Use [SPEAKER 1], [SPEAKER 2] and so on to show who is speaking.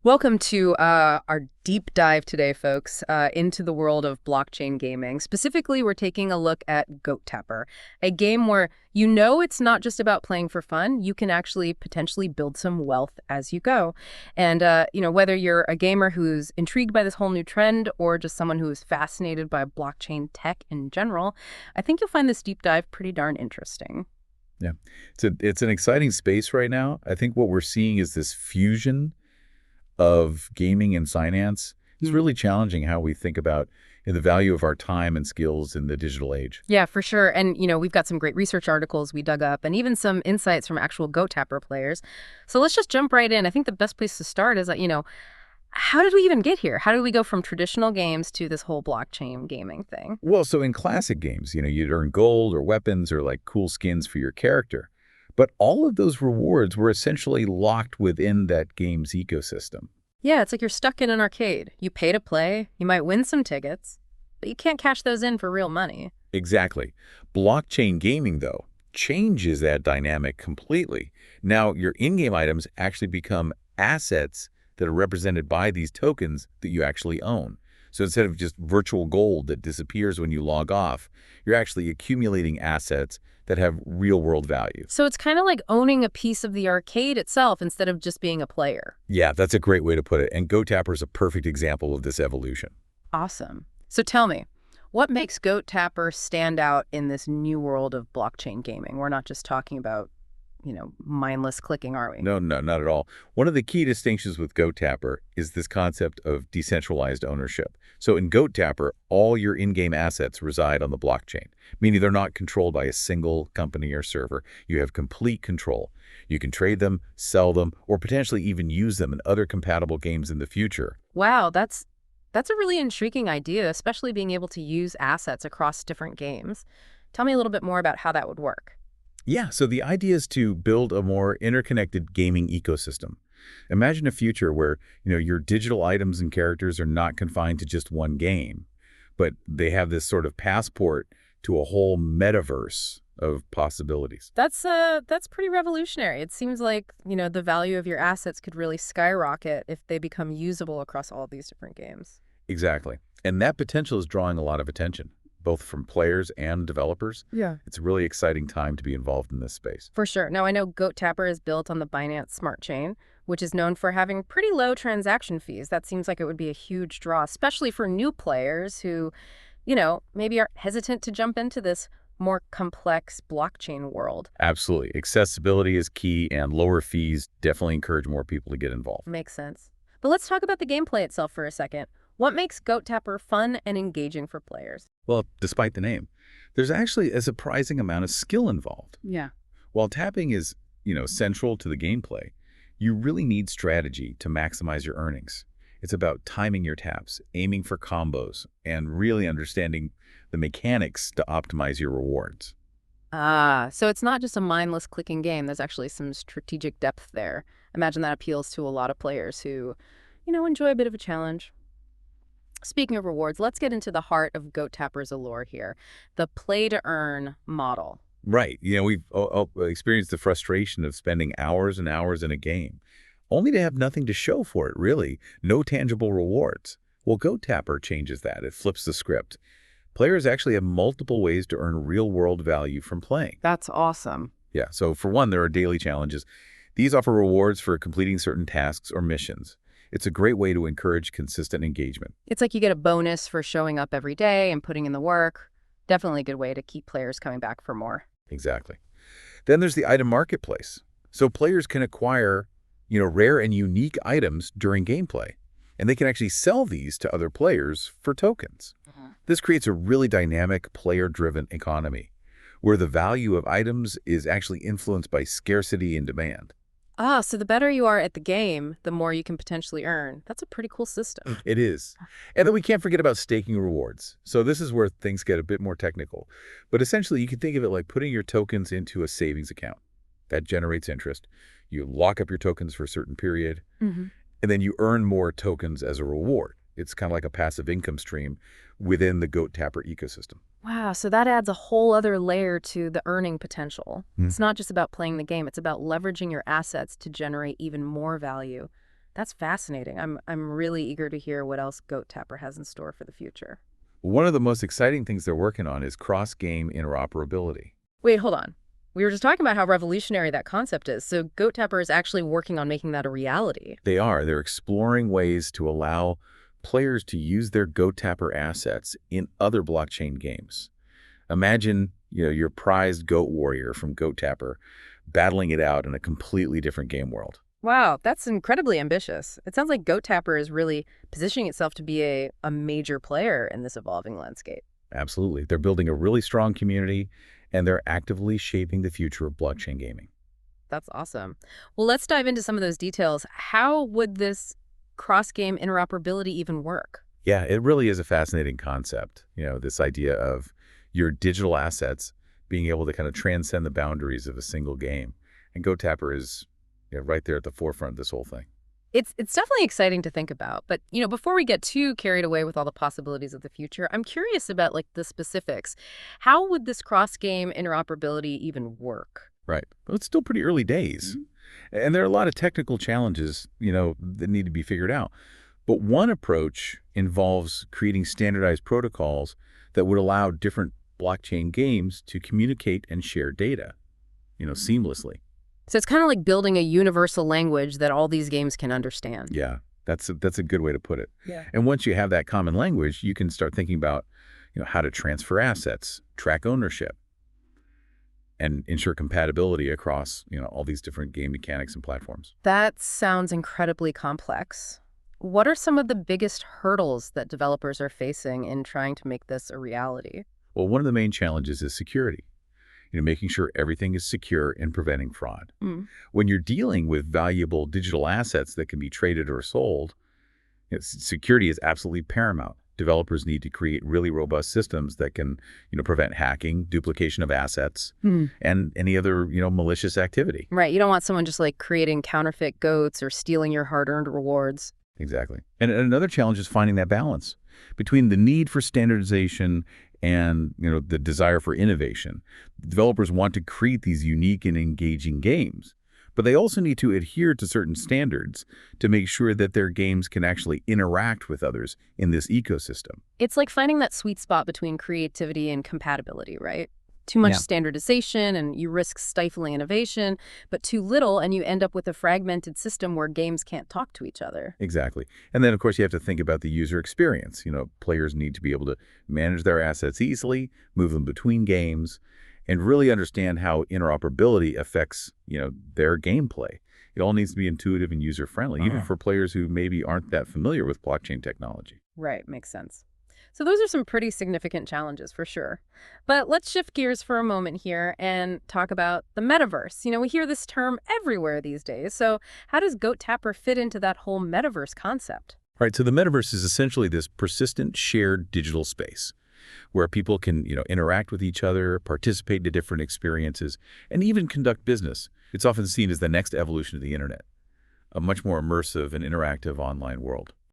[SPEAKER 1] Welcome to our deep dive today, folks, into the world of blockchain gaming. Specifically, we're taking a look at Goat Tapper, a game where it's not just about playing for fun. You can actually potentially build some wealth as you go. And, whether you're a gamer who's intrigued by this whole new trend or just someone who is fascinated by blockchain tech in general, I think you'll find this deep dive pretty darn interesting.
[SPEAKER 2] Yeah, it's an exciting space right now. I think what we're seeing is this fusion of gaming and finance. It's really challenging how we think about the value of our time and skills in the digital age.
[SPEAKER 1] Yeah, for sure. And, we've got some great research articles we dug up and even some insights from actual Goat Tapper players. So let's just jump right in. I think the best place to start is, how did we even get here? How did we go from traditional games to this whole blockchain gaming thing?
[SPEAKER 2] Well, so in classic games, you'd earn gold or weapons or like cool skins for your character. But all of those rewards were essentially locked within that game's ecosystem.
[SPEAKER 1] Yeah, it's like you're stuck in an arcade. You pay to play, you might win some tickets, but you can't cash those in for real money.
[SPEAKER 2] Exactly. Blockchain gaming, though, changes that dynamic completely. Now, your in-game items actually become assets that are represented by these tokens that you actually own. So instead of just virtual gold that disappears when you log off, you're actually accumulating assets that have real-world value.
[SPEAKER 1] So it's kind of like owning a piece of the arcade itself instead of just being a player.
[SPEAKER 2] Yeah, that's a great way to put it. And GoTapper is a perfect example of this evolution.
[SPEAKER 1] Awesome. So tell me, what makes Goat Tapper stand out in this new world of blockchain gaming? We're not just talking about, mindless clicking, are we?
[SPEAKER 2] No, not at all. One of the key distinctions with GoTapper is this concept of decentralized ownership. So in GoTapper, all your in-game assets reside on the blockchain, meaning they're not controlled by a single company or server. You have complete control. You can trade them, sell them, or potentially even use them in other compatible games in the future.
[SPEAKER 1] Wow, that's a really intriguing idea, especially being able to use assets across different games. Tell me a little bit more about how that would work.
[SPEAKER 2] Yeah, so the idea is to build a more interconnected gaming ecosystem. Imagine a future where, your digital items and characters are not confined to just one game, but they have this sort of passport to a whole metaverse of possibilities.
[SPEAKER 1] That's pretty revolutionary. It seems like, the value of your assets could really skyrocket if they become usable across all these different games.
[SPEAKER 2] Exactly. And that potential is drawing a lot of attention, both from players and developers.
[SPEAKER 1] Yeah.
[SPEAKER 2] It's a really exciting time to be involved in this space.
[SPEAKER 1] For sure. Now, I know Goat Tapper is built on the Binance Smart Chain, which is known for having pretty low transaction fees. That seems like it would be a huge draw, especially for new players who, maybe are hesitant to jump into this more complex blockchain world.
[SPEAKER 2] Absolutely. Accessibility is key, and lower fees definitely encourage more people to get involved.
[SPEAKER 1] Makes sense. But let's talk about the gameplay itself for a second. What makes Goat Tapper fun and engaging for players?
[SPEAKER 2] Well, despite the name, there's actually a surprising amount of skill involved.
[SPEAKER 1] Yeah.
[SPEAKER 2] While tapping is, central to the gameplay, you really need strategy to maximize your earnings. It's about timing your taps, aiming for combos, and really understanding the mechanics to optimize your rewards.
[SPEAKER 1] So it's not just a mindless clicking game. There's actually some strategic depth there. Imagine that appeals to a lot of players who, enjoy a bit of a challenge. Speaking of rewards, let's get into the heart of Goat Tapper's allure here, the play-to-earn model.
[SPEAKER 2] Right. We've experienced the frustration of spending hours and hours in a game, only to have nothing to show for it, really. No tangible rewards. Well, GoTapper changes that. It flips the script. Players actually have multiple ways to earn real-world value from playing.
[SPEAKER 1] That's awesome.
[SPEAKER 2] Yeah, so for one, there are daily challenges. These offer rewards for completing certain tasks or missions. It's a great way to encourage consistent engagement.
[SPEAKER 1] It's like you get a bonus for showing up every day and putting in the work. Definitely a good way to keep players coming back for more.
[SPEAKER 2] Exactly. Then there's the item marketplace. So players can acquire, rare and unique items during gameplay, and they can actually sell these to other players for tokens. This creates a really dynamic, player-driven economy, where the value of items is actually influenced by scarcity and demand.
[SPEAKER 1] So the better you are at the game, the more you can potentially earn. That's a pretty cool system.
[SPEAKER 2] It is. And then we can't forget about staking rewards. So this is where things get a bit more technical. But essentially, you can think of it like putting your tokens into a savings account. That generates interest. You lock up your tokens for a certain period, and then you earn more tokens as a reward. It's kind of like a passive income stream within the Goat Tapper ecosystem.
[SPEAKER 1] Wow, so that adds a whole other layer to the earning potential. It's not just about playing the game, it's about leveraging your assets to generate even more value. That's fascinating. I'm really eager to hear what else Goat Tapper has in store for the future.
[SPEAKER 2] One of the most exciting things they're working on is cross-game interoperability.
[SPEAKER 1] Wait, hold on. We were just talking about how revolutionary that concept is. So Goat Tapper is actually working on making that a reality.
[SPEAKER 2] They're exploring ways to allow players to use their GoTapper assets in other blockchain games. Imagine, your prized goat warrior from GoTapper battling it out in a completely different game world.
[SPEAKER 1] Wow, that's incredibly ambitious. It sounds like Goat Tapper is really positioning itself to be a major player in this evolving landscape.
[SPEAKER 2] Absolutely. They're building a really strong community, and they're actively shaping the future of blockchain gaming.
[SPEAKER 1] That's awesome. Well, let's dive into some of those details. How would this cross-game interoperability even work?
[SPEAKER 2] Yeah, it really is a fascinating concept. This idea of your digital assets being able to kind of transcend the boundaries of a single game. And GoTapper is right there at the forefront of this whole thing.
[SPEAKER 1] It's definitely exciting to think about, but before we get too carried away with all the possibilities of the future, I'm curious about like the specifics. How would this cross-game interoperability even work?
[SPEAKER 2] Right. Well, it's still pretty early days. And there are a lot of technical challenges, that need to be figured out. But one approach involves creating standardized protocols that would allow different blockchain games to communicate and share data, seamlessly.
[SPEAKER 1] So it's kind of like building a universal language that all these games can understand.
[SPEAKER 2] Yeah, that's a good way to put it.
[SPEAKER 1] Yeah.
[SPEAKER 2] And once you have that common language, you can start thinking about, how to transfer assets, track ownership, and ensure compatibility across, all these different game mechanics and platforms.
[SPEAKER 1] That sounds incredibly complex. What are some of the biggest hurdles that developers are facing in trying to make this a reality?
[SPEAKER 2] Well, one of the main challenges is security. Making sure everything is secure and preventing fraud.
[SPEAKER 1] Mm.
[SPEAKER 2] When you're dealing with valuable digital assets that can be traded or sold, security is absolutely paramount. Developers need to create really robust systems that can, prevent hacking, duplication of assets, and any other, malicious activity.
[SPEAKER 1] Right. You don't want someone just like creating counterfeit goats or stealing your hard-earned rewards.
[SPEAKER 2] Exactly. And another challenge is finding that balance between the need for standardization and the desire for innovation. Developers want to create these unique and engaging games, but they also need to adhere to certain standards to make sure that their games can actually interact with others in this ecosystem.
[SPEAKER 1] It's like finding that sweet spot between creativity and compatibility, right? Too much standardization and you risk stifling innovation, but too little and you end up with a fragmented system where games can't talk to each other.
[SPEAKER 2] Exactly. And then, of course, you have to think about the user experience. Players need to be able to manage their assets easily, move them between games, and really understand how interoperability affects, their gameplay. It all needs to be intuitive and user-friendly, even for players who maybe aren't that familiar with blockchain technology.
[SPEAKER 1] Right, makes sense. So those are some pretty significant challenges for sure. But let's shift gears for a moment here and talk about the metaverse. We hear this term everywhere these days. So how does Goat Tapper fit into that whole metaverse concept?
[SPEAKER 2] Right. So the metaverse is essentially this persistent shared digital space where people can, interact with each other, participate in different experiences, and even conduct business. It's often seen as the next evolution of the internet, a much more immersive and interactive online world.